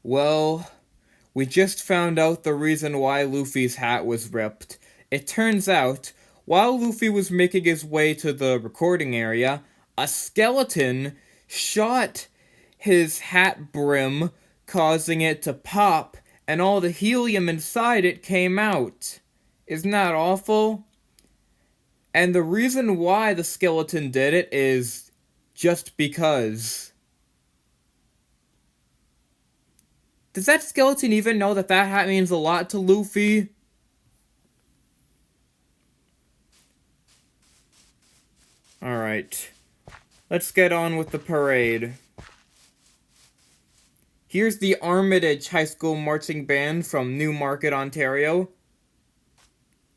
Well, we just found out the reason why Luffy's hat was ripped. It turns out, while Luffy was making his way to the recording area, a skeleton shot his hat brim, causing it to pop, and all the helium inside it came out. Isn't that awful? And the reason why the skeleton did it is just because. Does that skeleton even know that that hat means a lot to Luffy? Alright. Let's get on with the parade. Here's the Armitage High School Marching Band from Newmarket, Ontario.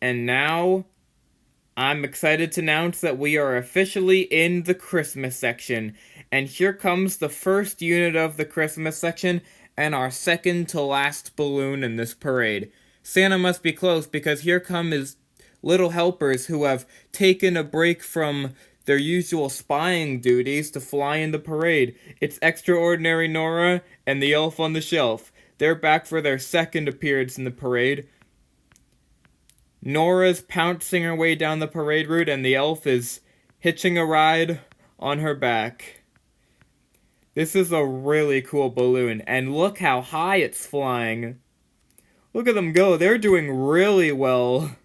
And now, I'm excited to announce that we are officially in the Christmas section. And here comes the first unit of the Christmas section, and our second to last balloon in this parade. Santa must be close because here come his little helpers who have taken a break from their usual spying duties to fly in the parade. It's Extraordinary Noorah and the Elf on the Shelf. They're back for their second appearance in the parade. Nora's pouncing her way down the parade route, and the elf is hitching a ride on her back. This is a really cool balloon, and look how high it's flying. Look at them go, they're doing really well.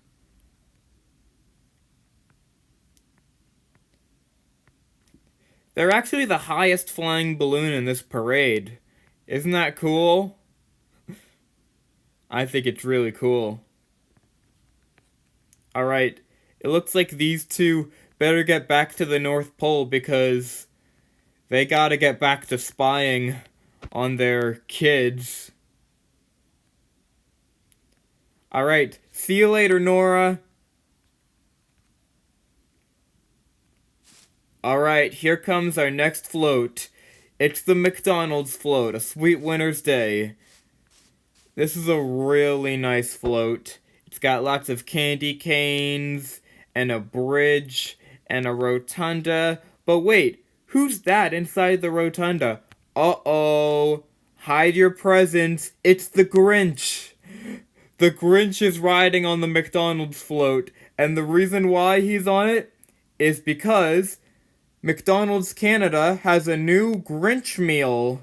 They're actually the highest flying balloon in this parade. Isn't that cool? I think it's really cool. Alright, it looks like these two better get back to the North Pole because they gotta get back to spying on their kids. Alright, see you later, Noorah. Alright, here comes our next float. It's the McDonald's float, a sweet winter's day. This is a really nice float. It's got lots of candy canes, and a bridge, and a rotunda. But wait, who's that inside the rotunda? Uh-oh. Hide your presents. It's the Grinch. The Grinch is riding on the McDonald's float, and the reason why he's on it is because McDonald's Canada has a new Grinch meal.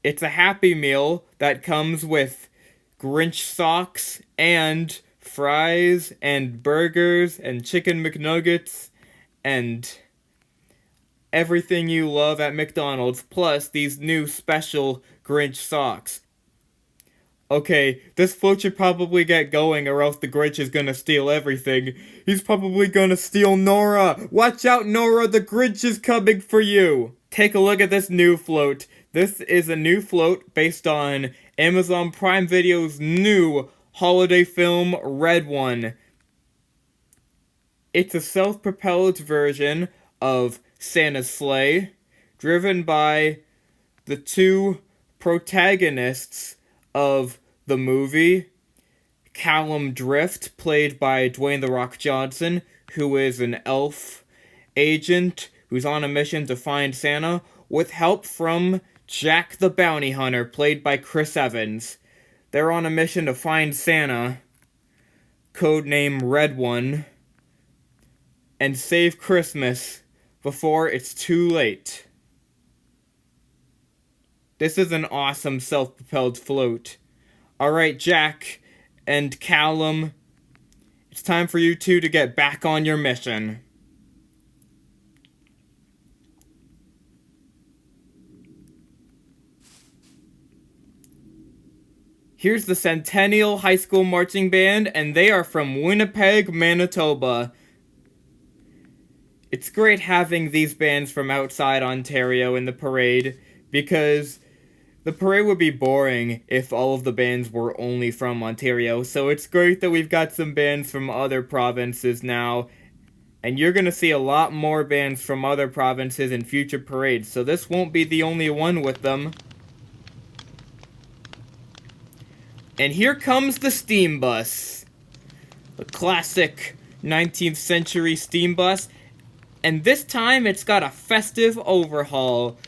It's a Happy Meal that comes with Grinch socks and fries and burgers and chicken McNuggets and everything you love at McDonald's, plus these new special Grinch socks. Okay, this float should probably get going or else the Grinch is gonna steal everything. He's probably gonna steal Noorah! Watch out, Noorah, the Grinch is coming for you! Take a look at this new float. This is a new float based on Amazon Prime Video's new holiday film, Red One. It's a self-propelled version of Santa's sleigh, driven by the two protagonists of the movie, Callum Drift, played by Dwayne "The Rock" Johnson, who is an elf agent who's on a mission to find Santa, with help from Jack the Bounty Hunter, played by Chris Evans. They're on a mission to find Santa, codename Red One, and save Christmas before it's too late. This is an awesome self-propelled float. Alright, Jack and Callum, it's time for you two to get back on your mission. Here's the Centennial High School Marching Band, and they are from Winnipeg, Manitoba. It's great having these bands from outside Ontario in the parade, because the parade would be boring if all of the bands were only from Ontario, so it's great that we've got some bands from other provinces now, and you're gonna see a lot more bands from other provinces in future parades, so this won't be the only one with them. And here comes the steam bus. The classic 19th century steam bus. And this time it's got a festive overhaul.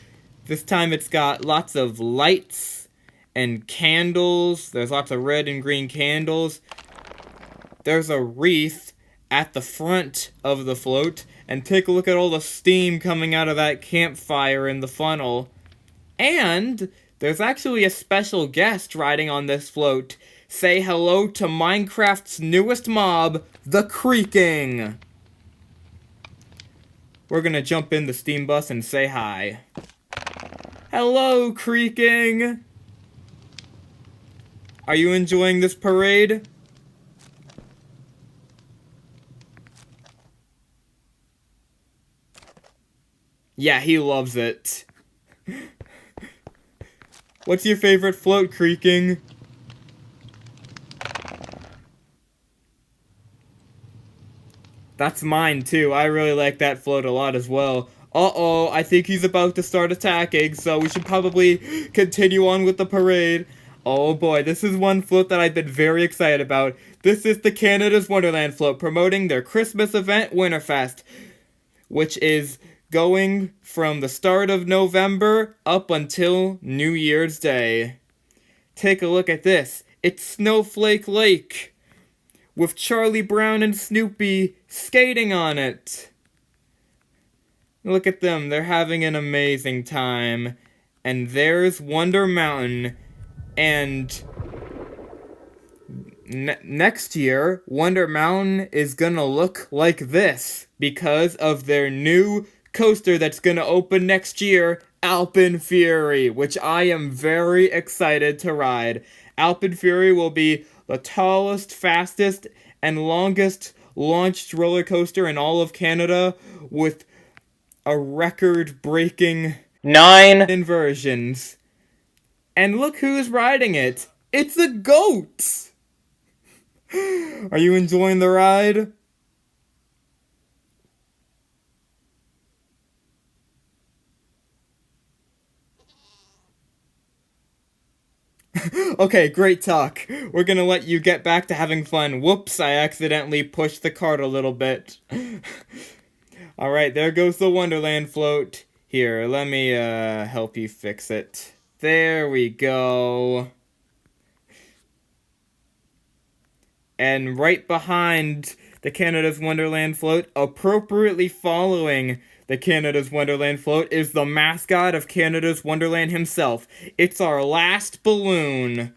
This time it's got lots of lights and candles. There's lots of red and green candles. There's a wreath at the front of the float. And take a look at all the steam coming out of that campfire in the funnel. And there's actually a special guest riding on this float. Say hello to Minecraft's newest mob, the Creaking. We're gonna jump in the steam bus and say hi. Hello, Creaking. Are you enjoying this parade? Yeah, he loves it. What's your favorite float, Creaking? That's mine, too. I really like that float a lot as well. Uh-oh, I think he's about to start attacking, so we should probably continue on with the parade. Oh boy, this is one float that I've been very excited about. This is the Canada's Wonderland float, promoting their Christmas event, Winterfest, which is going from the start of November up until New Year's Day. Take a look at this. It's Snowflake Lake, with Charlie Brown and Snoopy skating on it. Look at them, they're having an amazing time. And there's Wonder Mountain. And next year, Wonder Mountain is gonna look like this because of their new coaster that's gonna open next year, Alpine Fury, which I am very excited to ride. Alpine Fury will be the tallest, fastest, and longest launched roller coaster in all of Canada, with a record-breaking 9 inversions. And look who's riding it! It's a goat! Are you enjoying the ride? Okay, great talk. We're gonna let you get back to having fun. Whoops, I accidentally pushed the cart a little bit. Alright, there goes the Wonderland float. Here, let me help you fix it. There we go. And right behind the Canada's Wonderland float, appropriately following the Canada's Wonderland float, is the mascot of Canada's Wonderland himself. It's our last balloon.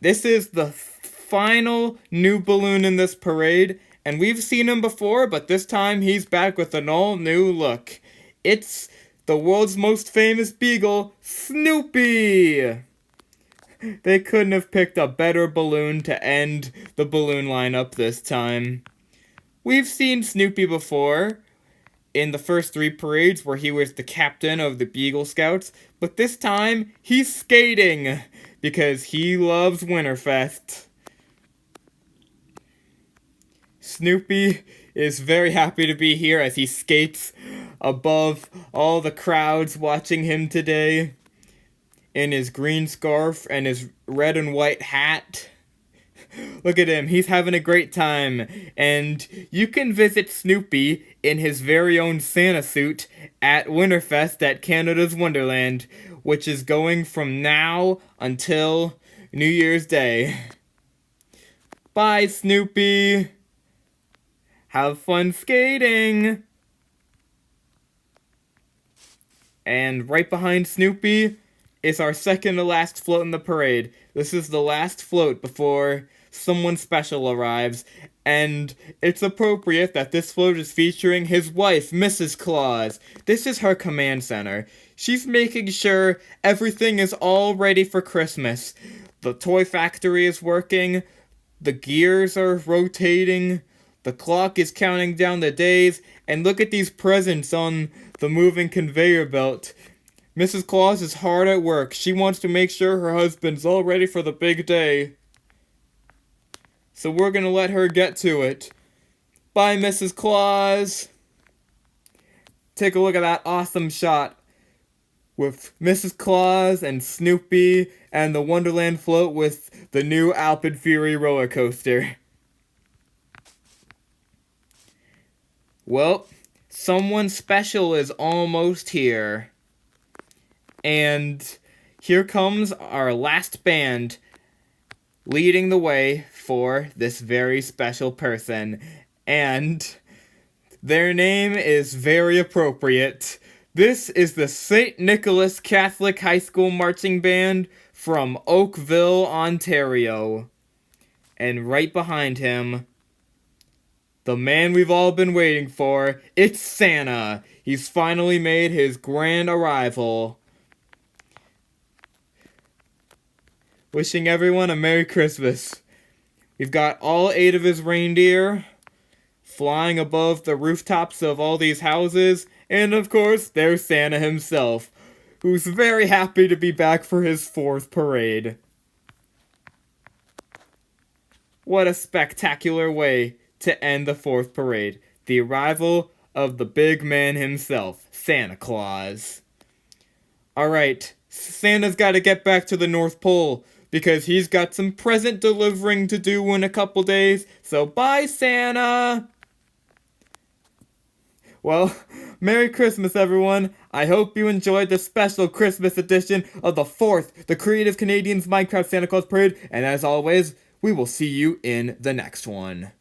This is the final new balloon in this parade, and we've seen him before, but this time he's back with an all-new look. It's the world's most famous beagle, Snoopy! They couldn't have picked a better balloon to end the balloon lineup this time. We've seen Snoopy before in the first 3 parades where he was the captain of the Beagle Scouts, but this time he's skating because he loves Winterfest. Snoopy is very happy to be here as he skates above all the crowds watching him today in his green scarf and his red and white hat. Look at him, he's having a great time. And you can visit Snoopy in his very own Santa suit at Winterfest at Canada's Wonderland, which is going from now until New Year's Day. Bye, Snoopy! Have fun skating! And right behind Snoopy is our second to last float in the parade. This is the last float before someone special arrives, and it's appropriate that this float is featuring his wife, Mrs. Claus. This is her command center. She's making sure everything is all ready for Christmas. The toy factory is working, the gears are rotating, the clock is counting down the days, and look at these presents on the moving conveyor belt. Mrs. Claus is hard at work. She wants to make sure her husband's all ready for the big day. So we're gonna let her get to it. Bye, Mrs. Claus! Take a look at that awesome shot with Mrs. Claus and Snoopy and the Wonderland float with the new Alpine Fury roller coaster. Well, someone special is almost here. And here comes our last band leading the way for this very special person. And their name is very appropriate. This is the St. Nicholas Catholic High School Marching Band from Oakville, Ontario. And right behind him, the man we've all been waiting for, it's Santa. He's finally made his grand arrival. Wishing everyone a Merry Christmas. We've got all 8 of his reindeer flying above the rooftops of all these houses, and of course, there's Santa himself, who's very happy to be back for his 4th parade. What a spectacular way to end the 4th parade. The arrival of the big man himself, Santa Claus. Alright, Santa's gotta get back to the North Pole, because he's got some present delivering to do in a couple days, so bye, Santa! Well, Merry Christmas, everyone. I hope you enjoyed the special Christmas edition of the 4th, the Creative Canadians Minecraft Santa Claus Parade, and as always, we will see you in the next one.